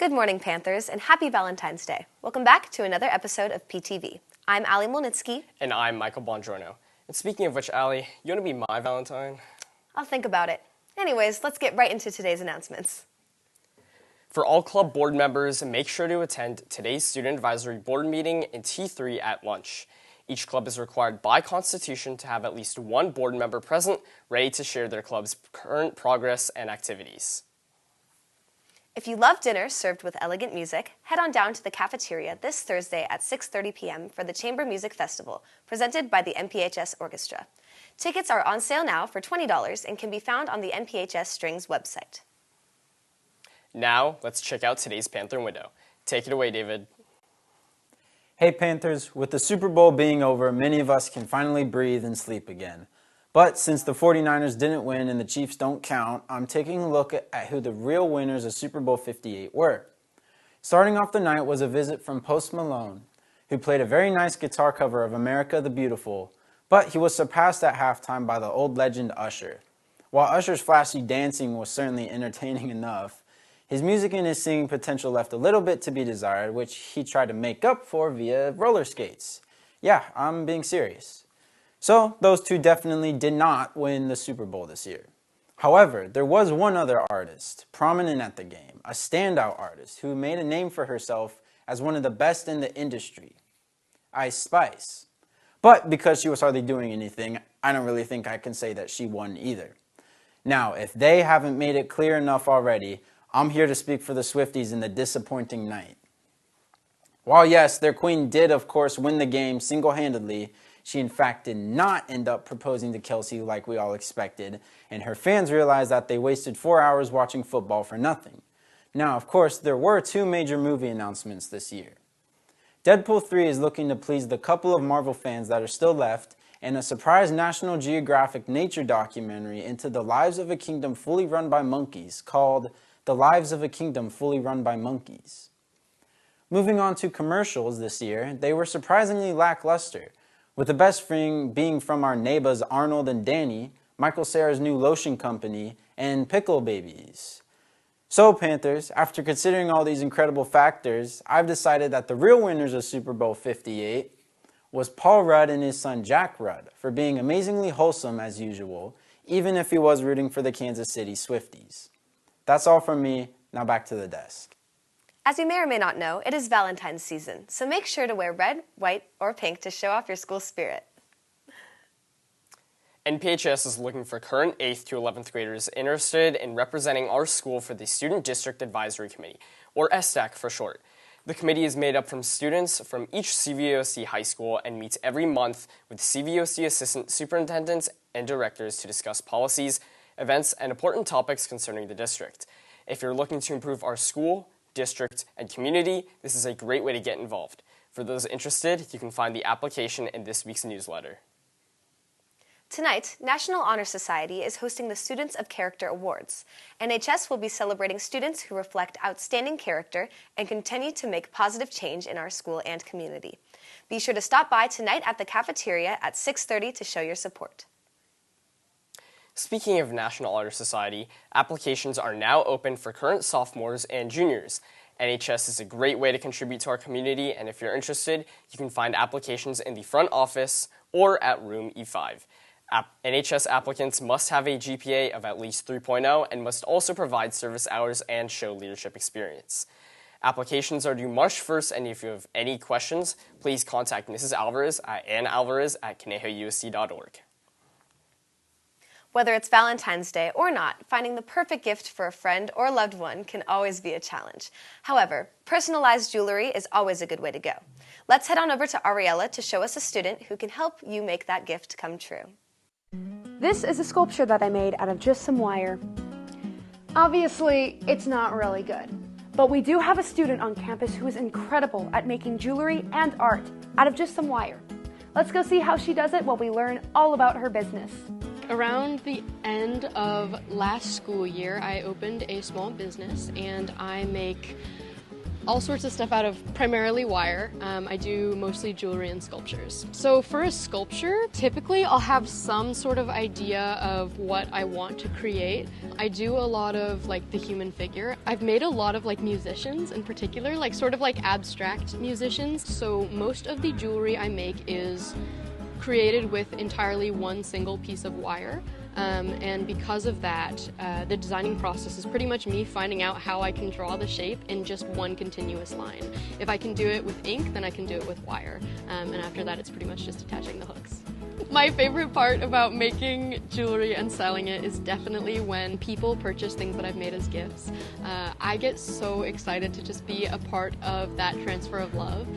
Good morning, Panthers, and happy Valentine's Day. Welcome back to another episode of PTV. I'm Ali Molnitsky. And I'm Michael Bongiorno. And speaking of which, Ali, you want to be my Valentine? I'll think about it. Anyways, let's get right into today's announcements. For all club board members, make sure to attend today's Student Advisory Board meeting in T3 at lunch. Each club is required by Constitution to have at least one board member present, ready to share their club's current progress and activities. If you love dinner served with elegant music, head on down to the cafeteria this Thursday at 6:30 p.m. for the Chamber Music Festival, presented by the MPHS Orchestra. Tickets are on sale now for $20 and can be found on the MPHS Strings website. Now, let's check out today's Panther window. Take it away, David. Hey Panthers, with the Super Bowl being over, many of us can finally breathe and sleep again. But since the 49ers didn't win and the Chiefs don't count, I'm taking a look at who the real winners of Super Bowl 58 were. Starting off the night was a visit from Post Malone, who played a very nice guitar cover of America the Beautiful, but he was surpassed at halftime by the old legend Usher. While Usher's flashy dancing was certainly entertaining enough, his music and his singing potential left a little bit to be desired, which he tried to make up for via roller skates. Yeah, I'm being serious. So, those two definitely did not win the Super Bowl this year. However, there was one other artist, prominent at the game, a standout artist who made a name for herself as one of the best in the industry, Ice Spice. But because she was hardly doing anything, I don't really think I can say that she won either. Now, if they haven't made it clear enough already, I'm here to speak for the Swifties in the disappointing night. While yes, their queen did of course win the game single-handedly, she in fact did not end up proposing to Kelsey like we all expected, and her fans realized that they wasted 4 hours watching football for nothing. Now, of course, there were two major movie announcements this year. Deadpool 3 is looking to please the couple of Marvel fans that are still left, and a surprise National Geographic nature documentary into the lives of a kingdom fully run by monkeys called The Lives of a Kingdom Fully Run by Monkeys. Moving on to commercials this year, they were surprisingly lackluster, with the best thing being from our neighbors Arnold and Danny, Michael Cera's new lotion company, and Pickle Babies. So Panthers, after considering all these incredible factors, I've decided that the real winners of Super Bowl 58 was Paul Rudd and his son Jack Rudd for being amazingly wholesome as usual, even if he was rooting for the Kansas City Swifties. That's all from me, now back to the desk. As you may or may not know, it is Valentine's season, so make sure to wear red, white, or pink to show off your school spirit. NPHS is looking for current 8th to 11th graders interested in representing our school for the Student District Advisory Committee, or SDAC for short. The committee is made up from students from each CVOC high school and meets every month with CVOC assistant superintendents and directors to discuss policies, events, and important topics concerning the district. If you're looking to improve our school, district, and community, this is a great way to get involved. For those interested, you can find the application in this week's newsletter. Tonight, National Honor Society is hosting the Students of Character Awards. NHS will be celebrating students who reflect outstanding character and continue to make positive change in our school and community. Be sure to stop by tonight at the cafeteria at 6:30 to show your support. Speaking of National Honor Society, applications are now open for current sophomores and juniors. NHS is a great way to contribute to our community, and if you're interested, you can find applications in the front office or at room E5. NHS applicants must have a GPA of at least 3.0 and must also provide service hours and show leadership experience. Applications are due March 1st, and if you have any questions, please contact Mrs. Alvarez at annalvarez@conejousd.org. Whether it's Valentine's Day or not, finding the perfect gift for a friend or loved one can always be a challenge. However, personalized jewelry is always a good way to go. Let's head on over to Ariella to show us a student who can help you make that gift come true. This is a sculpture that I made out of just some wire. Obviously, it's not really good, but we do have a student on campus who is incredible at making jewelry and art out of just some wire. Let's go see how she does it while we learn all about her business. Around the end of last school year, I opened a small business and I make all sorts of stuff out of primarily wire. I do mostly jewelry and sculptures. So for a sculpture, typically I'll have some sort of idea of what I want to create. I do a lot of like the human figure. I've made a lot of like musicians in particular, like sort of like abstract musicians. So most of the jewelry I make is created with entirely one single piece of wire. And because of that, the designing process is pretty much me finding out how I can draw the shape in just one continuous line. If I can do it with ink, then I can do it with wire. And after that, it's pretty much just attaching the hooks. My favorite part about making jewelry and selling it is definitely when people purchase things that I've made as gifts. I get so excited to just be a part of that transfer of love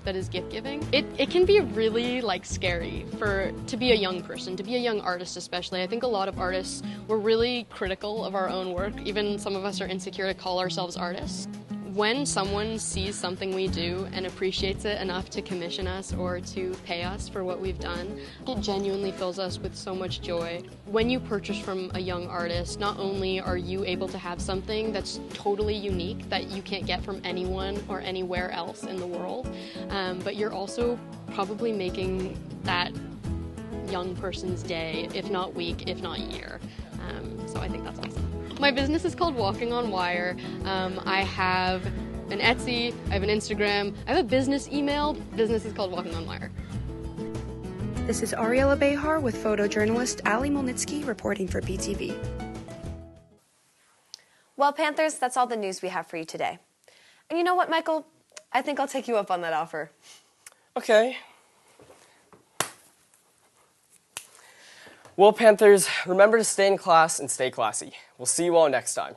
that is gift giving. It can be really like scary to be a young person, to be a young artist especially. I think a lot of artists, we're really critical of our own work. Even some of us are insecure to call ourselves artists. When someone sees something we do and appreciates it enough to commission us or to pay us for what we've done, it genuinely fills us with so much joy. When you purchase from a young artist, not only are you able to have something that's totally unique that you can't get from anyone or anywhere else in the world, but you're also probably making that young person's day, if not week, if not year. So I think that's awesome. My business is called Walking on Wire. I have an Etsy, I have an Instagram, I have a business email. Business is called Walking on Wire. This is Ariella Behar with photojournalist Ali Molnitsky reporting for BTV. Well, Panthers, that's all the news we have for you today. And you know what, Michael? I think I'll take you up on that offer. Okay. Well, Panthers, remember to stay in class and stay classy. We'll see you all next time.